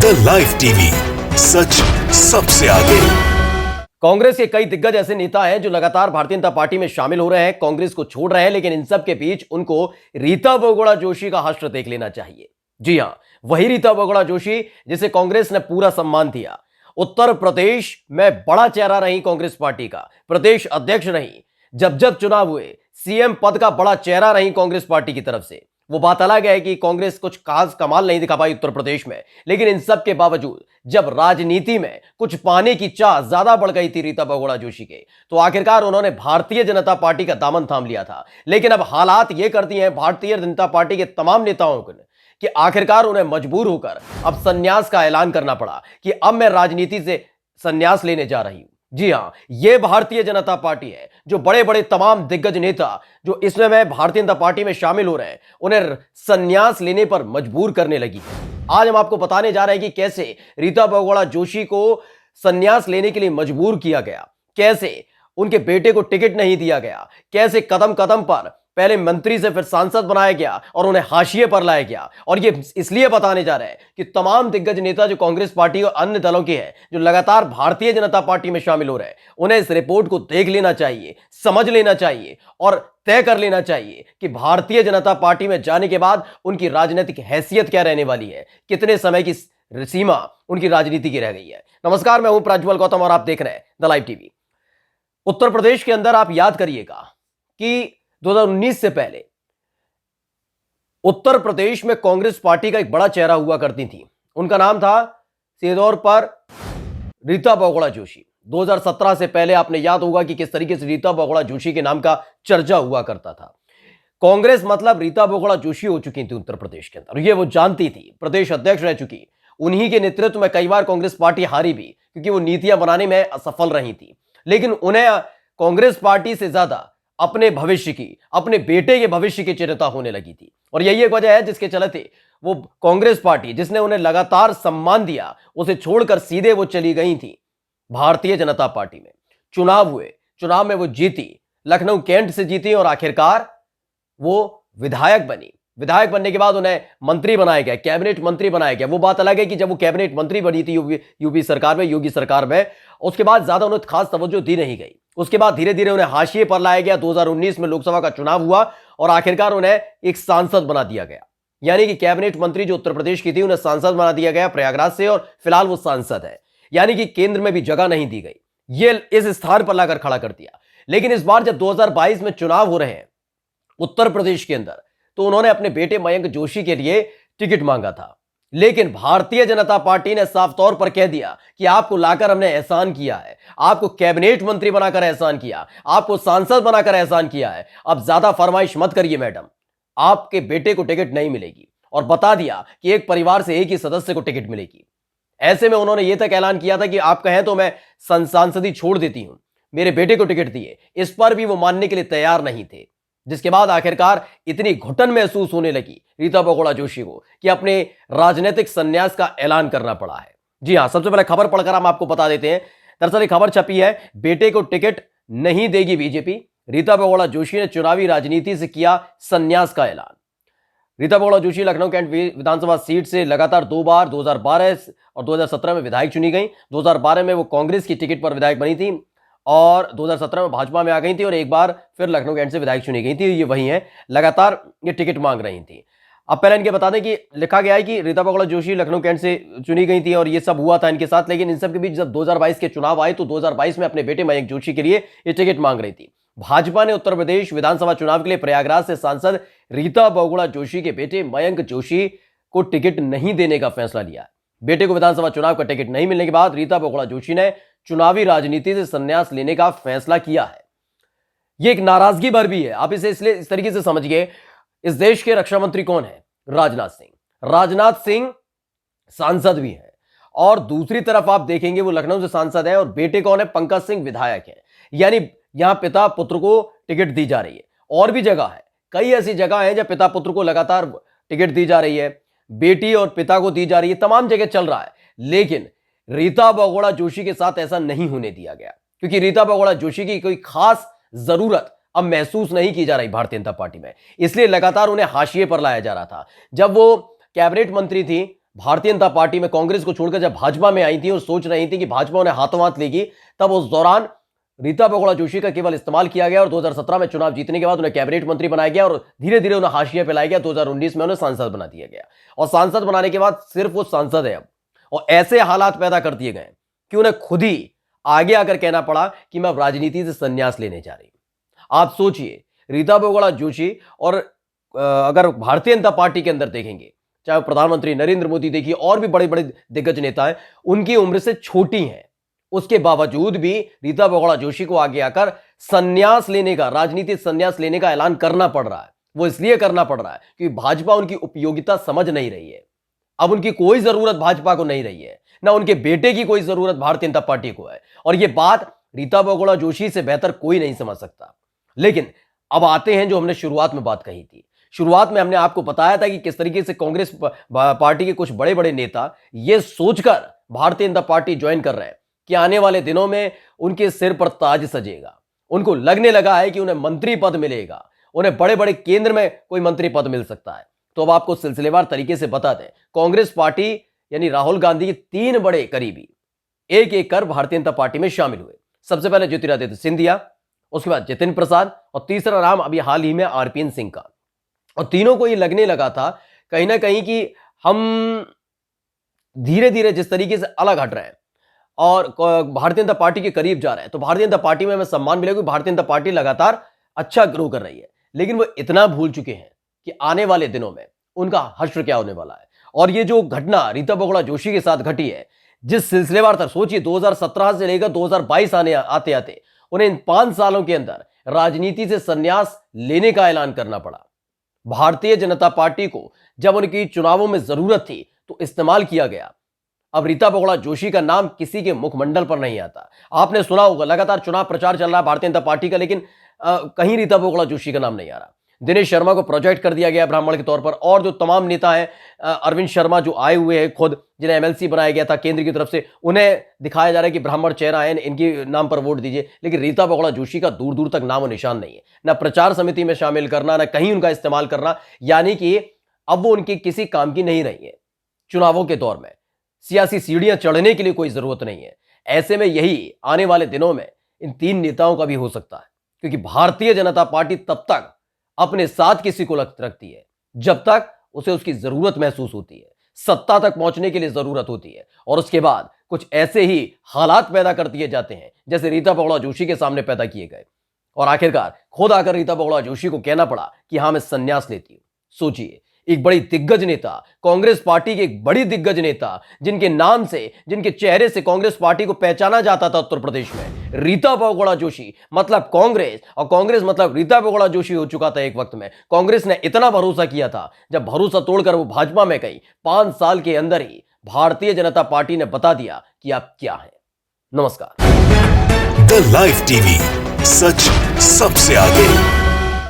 The live TV, सच सबसे आगे। कांग्रेस के कई दिग्गज ऐसे नेता हैं जो लगातार भारतीय जनता पार्टी में शामिल हो रहे हैं, कांग्रेस को छोड़ रहे हैं, लेकिन इन सब के बीच उनको रीता बहुगुणा जोशी का हश्र देख लेना चाहिए। जी हां, वही रीता बहुगुणा जोशी जिसे कांग्रेस ने पूरा सम्मान दिया। उत्तर प्रदेश में बड़ा चेहरा रही कांग्रेस पार्टी का, प्रदेश अध्यक्ष रही, जब जब चुनाव हुए सीएम पद का बड़ा चेहरा रही कांग्रेस पार्टी की तरफ से। वो बात अलग है कि कांग्रेस कुछ खास कमाल नहीं दिखा पाई उत्तर प्रदेश में, लेकिन इन सब के बावजूद जब राजनीति में कुछ पाने की चाह ज्यादा बढ़ गई थी रीता बहुगुणा जोशी के, तो आखिरकार उन्होंने भारतीय जनता पार्टी का दामन थाम लिया था। लेकिन अब हालात ये करती हैं भारतीय जनता पार्टी के तमाम नेताओं को कि आखिरकार उन्हें मजबूर होकर अब संन्यास का ऐलान करना पड़ा कि अब मैं राजनीति से संन्यास लेने जा रही हूं। जी हां, यह भारतीय जनता पार्टी है जो बड़े बड़े तमाम दिग्गज नेता जो इसमें में भारतीय जनता पार्टी में शामिल हो रहे हैं, उन्हें संन्यास लेने पर मजबूर करने लगी है। आज हम आपको बताने जा रहे हैं कि कैसे रीता बहुगुणा जोशी को संन्यास लेने के लिए मजबूर किया गया, कैसे उनके बेटे को टिकट नहीं दिया गया, कैसे कदम कदम पर पहले मंत्री से फिर सांसद बनाया गया और उन्हें हाशिए पर लाया गया। और ये इसलिए बताने जा रहे हैं कि तमाम दिग्गज नेता जो कांग्रेस पार्टी और अन्य दलों के हैं, जो लगातार भारतीय जनता पार्टी में शामिल हो रहे हैं, उन्हें इस रिपोर्ट को देख लेना चाहिए, समझ लेना चाहिए और तय कर लेना चाहिए कि भारतीय जनता पार्टी में जाने के बाद उनकी राजनीतिक हैसियत क्या रहने वाली है, कितने समय की सीमा उनकी राजनीति की रह गई है। नमस्कार, मैं हूं प्रज्वल गौतम और आप देख रहे हैं the live TV. Uttar Pradesh के अंदर आप याद करिएगा कि 2019 से पहले उत्तर प्रदेश में कांग्रेस पार्टी का एक बड़ा चेहरा हुआ करती थी। उनका नाम था सीधौर पर रीता बहुगुणा जोशी। 2017 से पहले आपने याद होगा कि किस तरीके से रीता बहुगुणा जोशी के नाम का चर्चा हुआ करता था। कांग्रेस मतलब रीता बहुगुणा जोशी हो चुकी थी उत्तर प्रदेश के अंदर, ये वो जानती थी, प्रदेश अध्यक्ष रह चुकी। उन्हीं के नेतृत्व में कई बार कांग्रेस पार्टी हारी भी, क्योंकि वो नीतियां बनाने में असफल रही थी। लेकिन उन्हें कांग्रेस पार्टी से ज्यादा अपने भविष्य की, अपने बेटे के भविष्य की चिंता होने लगी थी। और यही एक वजह है जिसके चलते वो कांग्रेस पार्टी, जिसने उन्हें लगातार सम्मान दिया, उसे छोड़कर सीधे वो चली गई थी भारतीय जनता पार्टी में। चुनाव हुए, चुनाव में वो जीती, लखनऊ कैंट से जीती और आखिरकार वो विधायक बनी। विधायक बनने के बाद उन्हें मंत्री बनाया गया, कैबिनेट मंत्री बनाया गया। वो बात अलग है कि जब वो कैबिनेट मंत्री बनी थी यूपी सरकार में, योगी सरकार में, उसके बाद ज्यादा उन्हें खास तवज्जो दी नहीं गई। उसके बाद धीरे धीरे उन्हें हाशिए पर लाया गया। 2019 में लोकसभा का चुनाव हुआ और आखिरकार उन्हें एक सांसद बना दिया गया। यानी कि कैबिनेट मंत्री जो उत्तर प्रदेश की थी, उन्हें सांसद बना दिया गया प्रयागराज से, और फिलहाल वो सांसद है। यानी कि केंद्र में भी जगह नहीं दी गई, ये इस स्थान पर लाकर खड़ा कर दिया। लेकिन इस बार जब 2022 में चुनाव हो रहे हैं उत्तर प्रदेश के अंदर, तो उन्होंने अपने बेटे मयंक जोशी के लिए टिकट मांगा था। लेकिन भारतीय जनता पार्टी ने साफ तौर पर कह दिया कि आपको लाकर हमने एहसान किया है, आपको कैबिनेट मंत्री बनाकर एहसान किया, आपको सांसद बनाकर एहसान किया है, अब ज्यादा फरमाइश मत करिए मैडम, आपके बेटे को टिकट नहीं मिलेगी। और बता दिया कि एक परिवार से एक ही सदस्य को टिकट मिलेगी। ऐसे में उन्होंने यह तक ऐलान किया था कि आप कहें तो मैं सांसदी छोड़ देती हूं, मेरे बेटे को टिकट दिए। इस पर भी वो मानने के लिए तैयार नहीं थे, जिसके बाद आखिरकार इतनी घुटन महसूस होने लगी रीता बहुगुणा जोशी को कि अपने राजनीतिक संन्यास का ऐलान करना पड़ा है। जी हां, सबसे पहले खबर पढ़कर हम आपको बता देते हैं। दरअसल एक खबर छपी है, बेटे को टिकट नहीं देगी बीजेपी, रीता बहुगुणा जोशी ने चुनावी राजनीति से किया संन्यास का ऐलान। रीता बहुगुणा जोशी लखनऊ कैंट विधानसभा सीट से लगातार 2 बार 2012 और 2017 में विधायक चुनी गई। 2012 में वो कांग्रेस की टिकट पर विधायक बनी थी और 2017 में भाजपा में आ गई थी और एक बार फिर लखनऊ कैंट से विधायक चुनी गई थी। ये वही है, लगातार ये टिकट मांग रही थी। अब पहले इनके बता दें कि लिखा गया है कि रीता बहुगुणा जोशी लखनऊ कैंट से चुनी गई थी और ये सब हुआ था इनके साथ। लेकिन इन सब के बीच जब 2022 के चुनाव आए तो 2022 में अपने बेटे मयंक जोशी के लिए ये टिकट मांग रही थी। भाजपा ने उत्तर प्रदेश विधानसभा चुनाव के लिए प्रयागराज से सांसद रीता बहुगुणा जोशी के बेटे मयंक जोशी को टिकट नहीं देने का फैसला लिया। बेटे को विधानसभा चुनाव का टिकट नहीं मिलने के बाद रीता बहुगुणा जोशी ने चुनावी राजनीति से संन्यास लेने का फैसला किया है। यह एक नाराजगी भर भी है। आप इसे इसलिए इस तरीके से समझिए, इस देश के रक्षा मंत्री कौन है? राजनाथ सिंह। राजनाथ सिंह सांसद भी है और दूसरी तरफ आप देखेंगे वो लखनऊ से सांसद है और बेटे कौन है? पंकज सिंह विधायक है। यानी यहां पिता पुत्र को टिकट दी जा रही है। और भी जगह है, कई ऐसी जगह है जब पिता पुत्र को लगातार टिकट दी जा रही है, बेटी और पिता को दी जा रही है, तमाम जगह चल रहा है। लेकिन रीता बहुगुणा जोशी के साथ ऐसा नहीं होने दिया गया, क्योंकि रीता बहुगुणा जोशी की कोई खास जरूरत अब महसूस नहीं की जा रही भारतीय जनता पार्टी में, इसलिए लगातार उन्हें हाशिए पर लाया जा रहा था। जब वो कैबिनेट मंत्री थी भारतीय जनता पार्टी में कांग्रेस को छोड़कर जब भाजपा में आई थी और सोच रही थी कि भाजपा उन्हें हाथों हाथ लेगी, तब उस दौरान रीता बहुगुणा जोशी का केवल इस्तेमाल किया गया और 2017 में चुनाव जीतने के बाद उन्हें कैबिनेट मंत्री बनाया गया और धीरे धीरे उन्हें हाशिए पे लाया गया। 2019 में उन्हें सांसद बना दिया गया और सांसद बनाने के बाद सिर्फ वो सांसद है अब, और ऐसे हालात पैदा कर दिए गए कि उन्हें खुद ही आगे आकर कहना पड़ा कि मैं अब राजनीति से संन्यास लेने जा रही हूं। आप सोचिए, रीता बहुगुणा जोशी, और अगर भारतीय जनता पार्टी के अंदर देखेंगे, चाहे प्रधानमंत्री नरेंद्र मोदी देखिए और भी बड़े बड़े दिग्गज नेता हैं, उनकी उम्र से छोटी हैं, उसके बावजूद भी रीता बहुगुणा जोशी को आगे आकर संन्यास लेने का, राजनीतिक संन्यास लेने का ऐलान करना पड़ रहा है। वो इसलिए करना पड़ रहा है क्योंकि भाजपा उनकी उपयोगिता समझ नहीं रही है। अब उनकी कोई जरूरत भाजपा को नहीं रही है, ना उनके बेटे की कोई जरूरत भारतीय जनता पार्टी को है, और यह बात रीता बहुगुणा जोशी से बेहतर कोई नहीं समझ सकता। लेकिन अब आते हैं जो हमने शुरुआत में बात कही थी। शुरुआत में हमने आपको बताया था कि किस तरीके से कांग्रेस पार्टी के कुछ बड़े बड़े नेता यह सोचकर भारतीय जनता पार्टी ज्वाइन कर रहे हैं कि आने वाले दिनों में उनके सिर पर ताज सजेगा। उनको लगने लगा है कि उन्हें मंत्री पद मिलेगा, उन्हें बड़े बड़े केंद्र में कोई मंत्री पद मिल सकता है। तो अब आपको सिलसिलेवार तरीके से बता दें, कांग्रेस पार्टी यानी राहुल गांधी के 3 बड़े करीबी एक एक कर भारतीय जनता पार्टी में शामिल हुए। सबसे पहले ज्योतिरादित्य सिंधिया, उसके बाद जितिन प्रसाद, और तीसरा नाम अभी हाल ही में आरपीएन सिंह का। और तीनों को ये लगने लगा था कहीं ना कहीं कि हम धीरे धीरे जिस तरीके से अलग हट रहे हैं और भारतीय जनता पार्टी के करीब जा रहे हैं, तो भारतीय जनता पार्टी में हमें सम्मान मिलेगा। भारतीय जनता पार्टी लगातार अच्छा ग्रो कर रही है, लेकिन वो इतना भूल चुके हैं कि आने वाले दिनों में उनका हश्र क्या होने वाला है। और ये जो घटना रीता बहुगुणा जोशी के साथ घटी है, जिस सिलसिलेवार तक सोचिए 2017 से लेकर 2022 आते आते उन्हें इन 5 सालों के अंदर राजनीति से संन्यास लेने का ऐलान करना पड़ा। भारतीय जनता पार्टी को जब उनकी चुनावों में जरूरत थी तो इस्तेमाल किया गया। अब रीता बहुगुणा जोशी का नाम किसी के मुखमंडल पर नहीं आता। आपने सुना होगा, लगातार चुनाव प्रचार चल रहा है भारतीय जनता पार्टी का, लेकिन कहीं रीता बहुगुणा जोशी का नाम नहीं आ रहा। दिनेश शर्मा को प्रोजेक्ट कर दिया गया ब्राह्मण के तौर पर, और जो तमाम नेता हैं, अरविंद शर्मा जो आए हुए हैं खुद, जिन्हें एमएलसी बनाया गया था केंद्र की तरफ से, उन्हें दिखाया जा रहा है कि ब्राह्मण चेहरा है, इनके नाम पर वोट दीजिए। लेकिन रीता बहुगुणा जोशी का दूर दूर तक नाम और निशान नहीं है, ना प्रचार समिति में शामिल करना, ना कहीं उनका इस्तेमाल करना। यानी कि अब वो उनके किसी काम की नहीं रही है। चुनावों के दौर में सियासी सीढ़ियां चढ़ने के लिए कोई जरूरत नहीं है। ऐसे में यही आने वाले दिनों में इन 3 नेताओं का भी हो सकता है, क्योंकि भारतीय जनता पार्टी तब तक अपने साथ किसी को रखती है जब तक उसे उसकी जरूरत महसूस होती है, सत्ता तक पहुंचने के लिए जरूरत होती है, और उसके बाद कुछ ऐसे ही हालात पैदा कर दिए जाते हैं जैसे रीता बहुगुणा जोशी के सामने पैदा किए गए, और आखिरकार खुद आकर रीता बहुगुणा जोशी को कहना पड़ा कि हां मैं संन्यास लेती हूं। सोचिए, एक बड़ी दिग्गज नेता, कांग्रेस पार्टी के एक बड़ी दिग्गज नेता, जिनके नाम से, जिनके चेहरे से कांग्रेस पार्टी को पहचाना जाता था उत्तर प्रदेश में, रीता बहुगुणा जोशी मतलब कांग्रेस, और कांग्रेस मतलब रीता बहुगुणा जोशी हो चुका था एक वक्त में। कांग्रेस ने इतना भरोसा किया था, जब भरोसा तोड़कर वो भाजपा में गई, 5 साल के अंदर ही भारतीय जनता पार्टी ने बता दिया कि आप क्या है। नमस्कार। द लाइव टीवी, सच सबसे आगे।